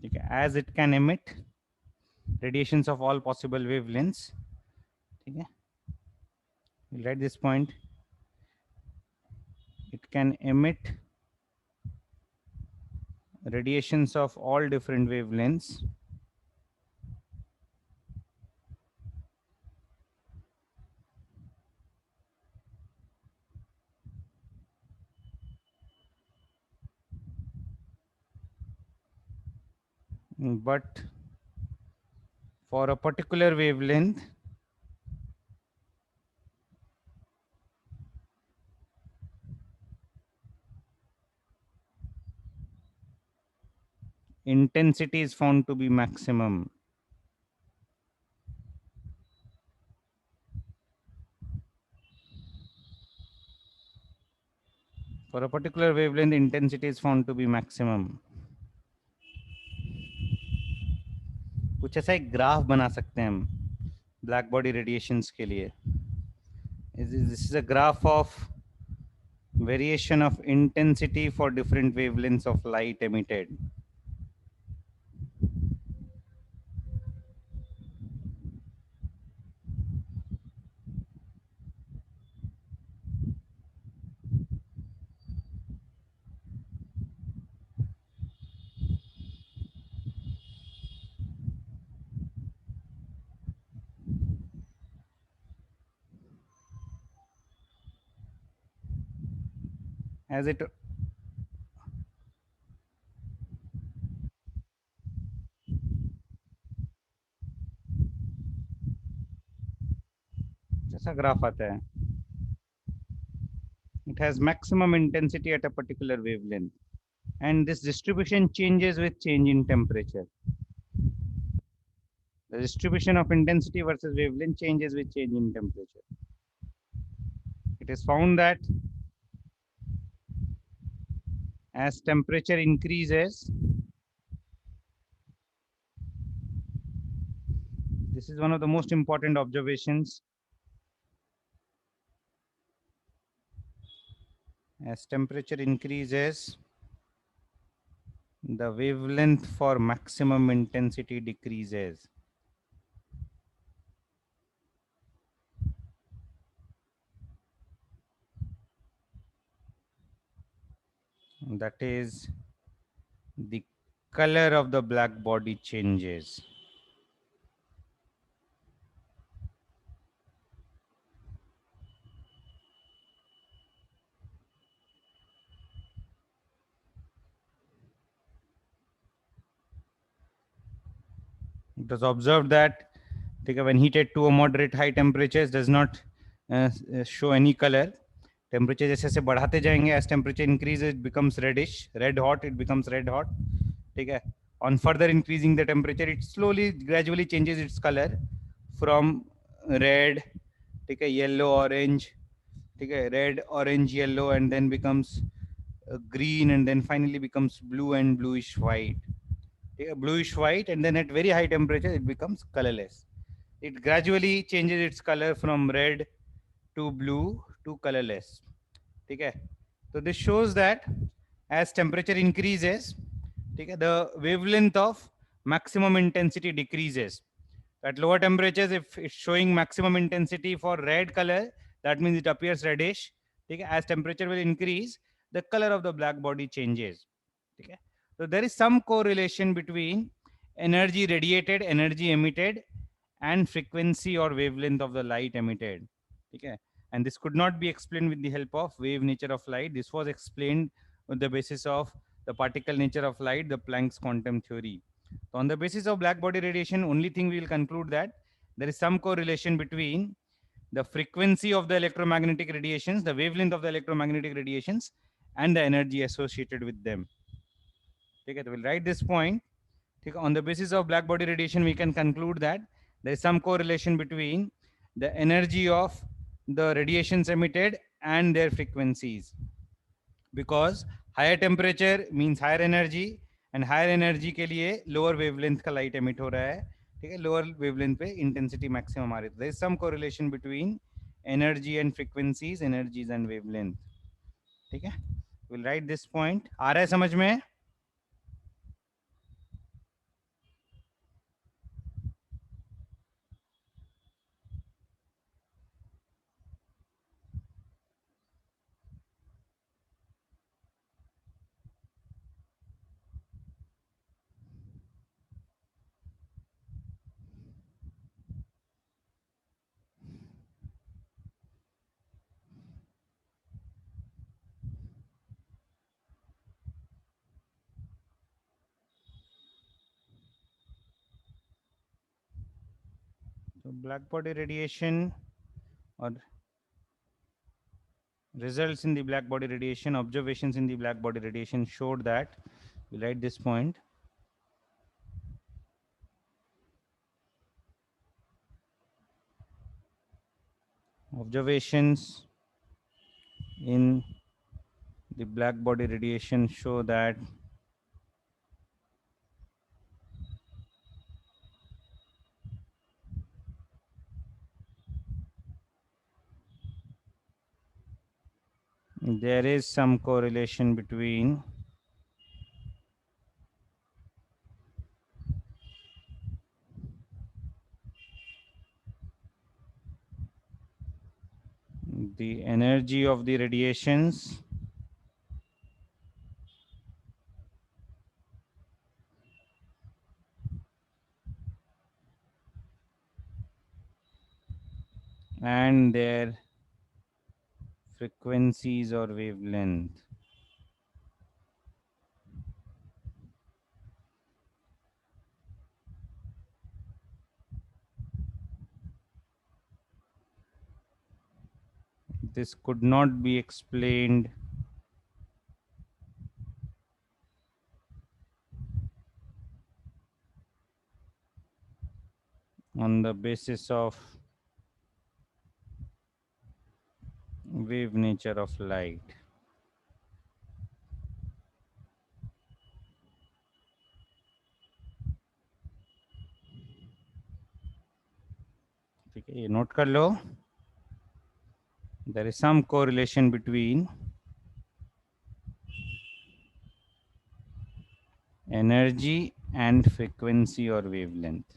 Okay, as it can emit radiations of all possible wavelengths. Okay, we'll write this point. It can emit radiations of all different wavelengths. But for a particular wavelength, intensity is found to be maximum. For a particular wavelength, intensity is found to be maximum. कुछ ऐसा एक graph बना सकते हैं हम black body radiations के लिए. This is a graph of variation of intensity for different wavelengths of light emitted. As it जैसा ग्राफ आता है, it has maximum intensity at a particular wavelength, and this distribution changes with change in temperature. The distribution of intensity versus wavelength changes with change in temperature. It is found that as temperature increases, this is one of the most important observations. As temperature increases, the wavelength for maximum intensity decreases. That is, the color of the black body changes. It was observed that when heated to a moderate high temperatures does not show any color. Temperature जैसे जैसे बढ़ाते जाएंगे, as temperature increases it becomes reddish, red hot, it becomes red hot. ठीक है. On further increasing the temperature, it slowly gradually changes its color from red, ठीक है, yellow, orange, ठीक है, red, orange, yellow, and then becomes green, and then finally becomes blue and bluish white. Bluish white, and then at very high temperature it becomes colorless. It gradually changes its color from red to blue to colorless. Okay, so this shows that as temperature increases, the wavelength of maximum intensity decreases. At lower temperatures, if it's showing maximum intensity for red color, that means it appears reddish. Okay, as temperature will increase, the color of the black body changes. Okay. So there is some correlation between energy radiated, energy emitted, and frequency or wavelength of the light emitted. Okay. And this could not be explained with the help of wave nature of light. This was explained on the basis of the particle nature of light, the Planck's quantum theory. So on the basis of black body radiation, only thing we will conclude that there is some correlation between the frequency of the electromagnetic radiations, the wavelength of the electromagnetic radiations, and the energy associated with them. Okay, we'll write this point. Okay, on the basis of black body radiation, we can conclude that there is some correlation between the energy of the radiations emitted and their frequencies, because higher temperature means higher energy, and higher energy के लिए lower wavelength का light emit हो रहा है. ठीक है, lower wavelength पे intensity maximum आ रही है. There is some correlation between energy and frequencies, energies and wavelength. ठीक है, we'll write this point. आ रहा है समझ में? So black body radiation or results in the black body radiation, observations in the black body radiation showed that, we write this point. observations in the black body radiation show that there is some correlation between the energy of the radiations and their frequencies or wavelength. This could not be explained on the basis of wave nature of light. ठीक है, ये note कर लो. There is some correlation between energy and frequency or wavelength.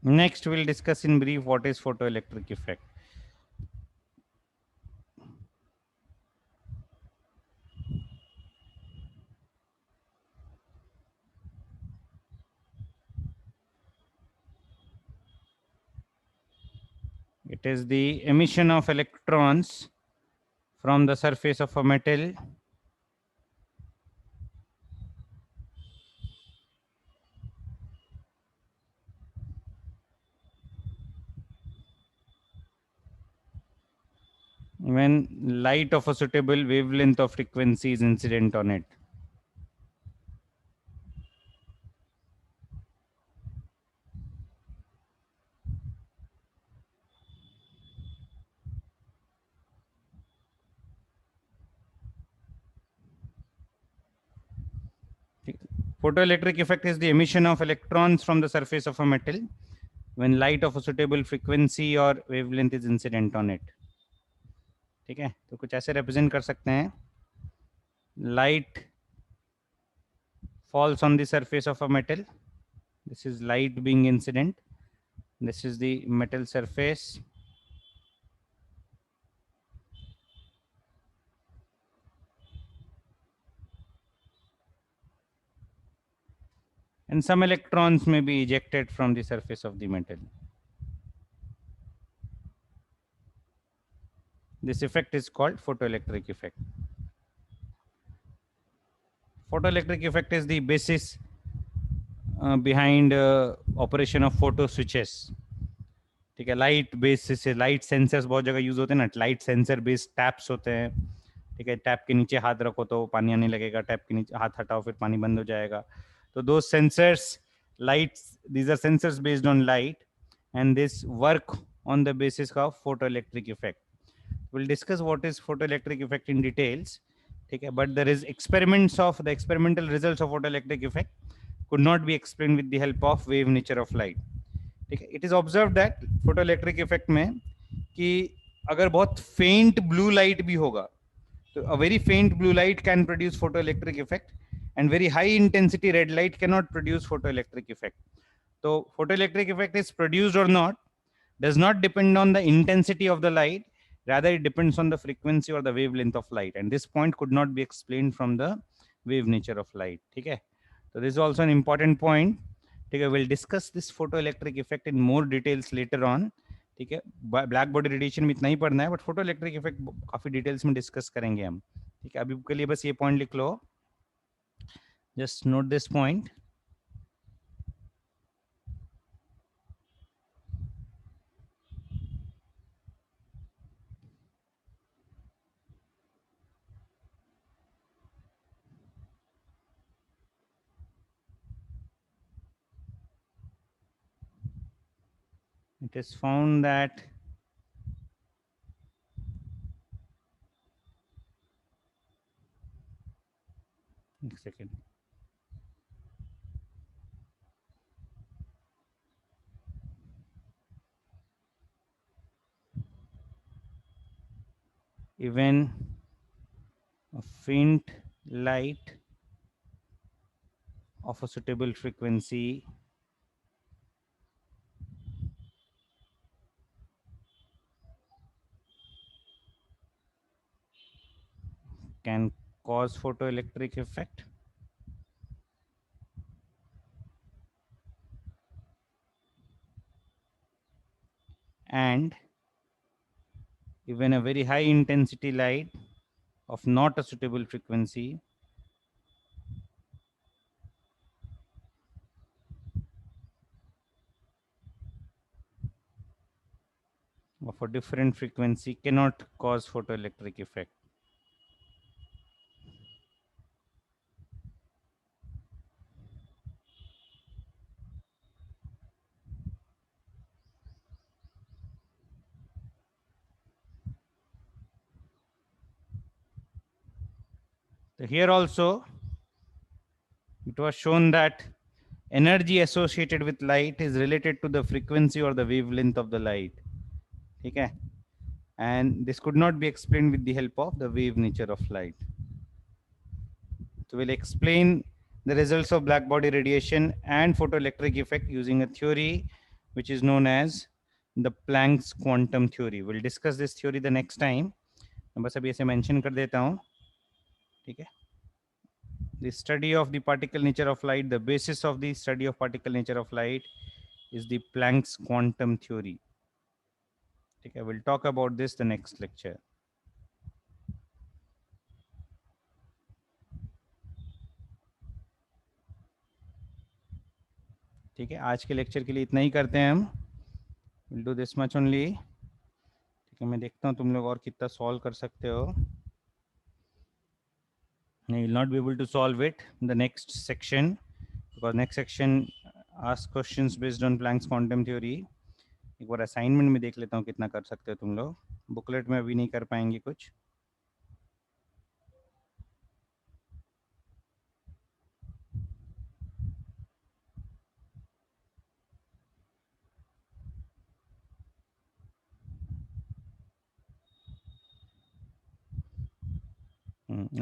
Next, we'll discuss in brief what is photoelectric effect. It is the emission of electrons from the surface of a metal when light of a suitable wavelength of frequency is incident on it. Photoelectric effect is the emission of electrons from the surface of a metal when light of a suitable frequency or wavelength is incident on it. ठीक है, तो कुछ ऐसे represent कर सकते हैं. Light falls on the surface of a metal. This is light being incident. This is the metal surface. And some electrons may be ejected from the surface of the metal. This effect is called photoelectric effect. Photoelectric effect is the basis behind operation of photo switches. ठीक है, light basis से light sensors बहुत जगह use होते हैं ना, light sensor based taps होते हैं. ठीक है, टैप के नीचे हाथ रखो तो पानी आने लगेगा, टैप के नीचे हाथ हटाओ फिर पानी बंद हो जाएगा. तो दो sensors lights, these are sensors based on light and this work on the basis of photoelectric effect. We'll discuss what is photoelectric effect in details. Okay, but there is experiments of the experimental results of photoelectric effect could not be explained with the help of wave nature of light. ठीक है. It is observe that photo electric effect में कि अगर बहुत फेंट blue light भी होगा तो a very faint blue light can produce photoelectric effect and very high intensity red light cannot produce photoelectric effect. So photoelectric effect is produced or not does not depend on the intensity of the light, rather it depends on the frequency or the wavelength of light, and this point could not be explained from the wave nature of light. ठीक है. So this is also an important point. ठीक है. We'll discuss this photoelectric effect in more details later on. ठीक है. Black body radiation में इतना ही पढ़ना है, बट फोटो इलेक्ट्रिक इफेक्ट काफी डिटेल्स में डिस्कस करेंगे हम. ठीक है. अभी के लिए बस ये पॉइंट लिख लो. Just note this point. It is found that एक second. Even a faint light of a suitable frequency can cause photoelectric effect, and even a very high intensity light of not a suitable frequency of a different frequency cannot cause photoelectric effect. So here also it was shown that energy associated with light is related to the frequency or the wavelength of the light. Okay, and this could not be explained with the help of the wave nature of light. So we'll explain the results of black body radiation and photoelectric effect using a theory which is known as the Planck's quantum theory. We'll discuss this theory the next time. मैं बस अभी ऐसे mention कर देता हूँ. ठीक है. The study of the particle nature of light, the basis of the study of particle nature of light is the Planck's quantum theory. Okay, we'll talk about this the next lecture. ठीक है. आज के lecture के लिए इतना ही करते हैं हम. We'll do this much only. ठीक है. मैं देखता हूँ तुम लोग और कितना सॉल्व कर सकते हो. You will not be able to solve it in the next section because next section asks questions based on Planck's quantum theory. एक बार असाइनमेंट में देख लेता हूँ कितना कर सकते हो तुम लोग. बुकलेट में अभी नहीं कर पाएंगे कुछ.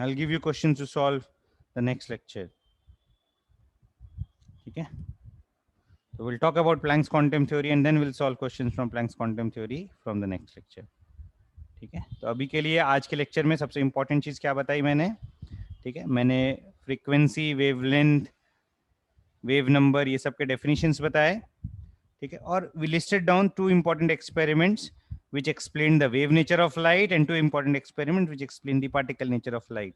I'll give you questions to solve the next lecture. Okay. So we'll talk about Planck's quantum theory and then we'll solve questions from Planck's quantum theory from the next lecture. ठीक है. तो अभी के लिए आज के लेक्चर में सबसे इंपॉर्टेंट चीज क्या बताई मैंने. ठीक है. मैंने फ्रीक्वेंसी, वेवलेंथ, वेव नंबर, ये सब के डेफिनेशंस बताए. ठीक है. और we listed down two important experiments which explain the wave nature of light and two important experiments which explain the particle nature of light.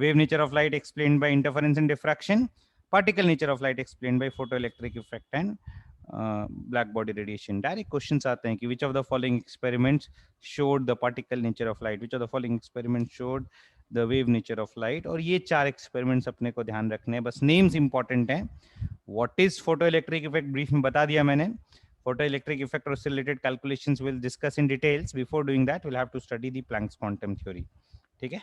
Wave nature of light explained by interference and diffraction, particle nature of light explained by photoelectric effect and black body radiation. Direct questions आते हैं कि which of the following experiments showed the particle nature of light, which of the following experiments showed the wave nature of light. और ये चार experiments अपने को ध्यान रखने हैं, बस names important हैं. What is photoelectric effect brief में बता दिया मैंने. Photoelectric effect or related calculations we'll discuss in details. Before doing that, we'll have to study the Planck's quantum theory. ठीक है.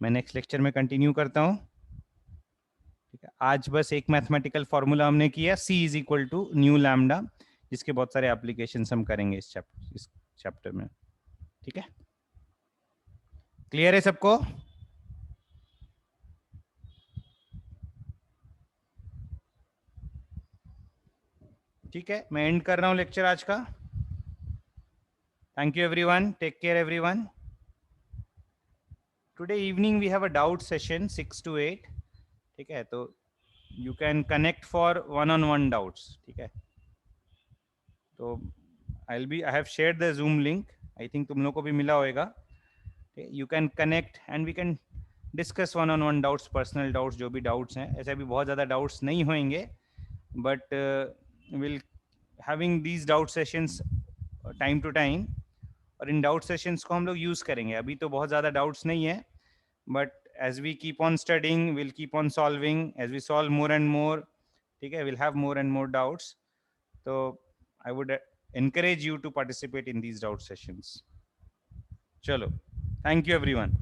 मैं next lecture में continue करता हूँ. ठीक है. आज बस एक मैथमेटिकल फॉर्मूला हमने किया, C is equal to new lambda. जिसके बहुत सारे एप्लीकेशन हम करेंगे इस चैप्टर में। ठीक है, क्लियर है सबको? ठीक है, मैं एंड कर रहा हूं लेक्चर आज का। Thank you everyone, take care everyone. Today evening we have a doubt session 6 to 8। ठीक है, तो you can connect for 1-on-1 doubts. ठीक है, तो I have shared the Zoom link, I think तुम लोग को भी मिला होगा। You can connect and we can discuss 1-on-1 doubts, personal doubts, जो भी डाउट्स हैं। ऐसे भी बहुत ज़्यादा डाउट्स नहीं होंगे, but will having these doubt sessions time to time, और इन डाउट सेशंस को हम लोग यूज़ करेंगे। अभी तो बहुत ज़्यादा डाउट्स नहीं है, but as we keep on studying, we'll keep on solving. As we solve more and more, okay, we'll have more and more doubts. So I would encourage you to participate in these doubt sessions. Chalo, thank you everyone.